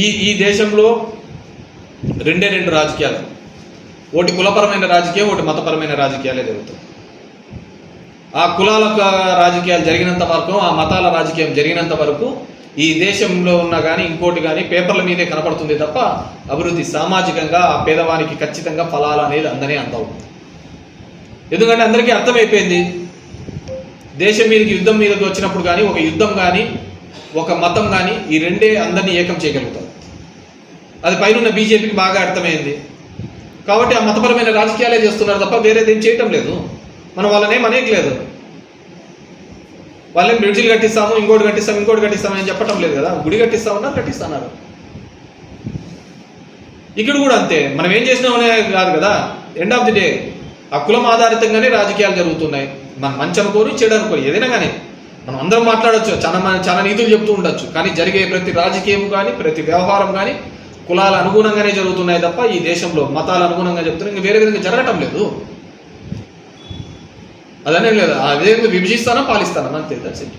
ఈ దేశంలో రెండు రాజకీయాలు, ఒకటి కులపరమైన రాజకీయం, ఒకటి మతపరమైన రాజకీయాలే జరుగుతాయి. ఆ కులాల రాజకీయాలు జరిగినంత వరకు, ఆ మతాల రాజకీయం జరిగినంత వరకు ఈ దేశంలో ఉన్న కానీ ఇంకోటి కానీ పేపర్ల మీదే కనపడుతుంది తప్ప అభివృద్ధి సామాజికంగా ఆ పేదవానికి ఖచ్చితంగా ఫలాలు అనేది అందవు. ఎందుకంటే అందరికీ అర్థమైపోయింది, దేశం మీదకి యుద్ధం మీదకి వచ్చినప్పుడు కానీ, ఒక యుద్ధం కానీ ఒక మతం కానీ ఈ రెండే అందరినీ ఏకం చేయగలుగుతారు. అది పైన బీజేపీకి బాగా అర్థమైంది కాబట్టి ఆ మతపరమైన రాజకీయాలే చేస్తున్నారు తప్ప వేరేదేం చేయటం లేదు. మనం వాళ్ళనేం అనేకలేదు, వాళ్ళేం బ్రిడ్జిలు కట్టిస్తాము, ఇంకోటి కట్టిస్తామని చెప్పటం లేదు కదా. గుడి కట్టిస్తున్నారు. ఇక్కడ కూడా అంతే, మనం ఏం చేసినామనే కాదు కదా. ఎండ్ ఆఫ్ ది డే ఆ కులం ఆధారితంగానే రాజకీయాలు జరుగుతున్నాయి. మనం మంచి అనుకోరు, చెడు అనుకోరు, ఏదైనా కానీ మనం అందరం మాట్లాడచ్చు, చాలా నీతులు చెప్తూ ఉండొచ్చు. కానీ జరిగే ప్రతి రాజకీయం కానీ ప్రతి వ్యవహారం కానీ కులాల అనుగుణంగానే జరుగుతున్నాయి తప్ప ఈ దేశంలో మతాల అనుగుణంగా చెప్తున్నారు. ఇంకా వేరే విధంగా జరగటం లేదు. అదనే లేదు, అదే విభజిస్తానా పాలిస్తానా అంతే. That's it.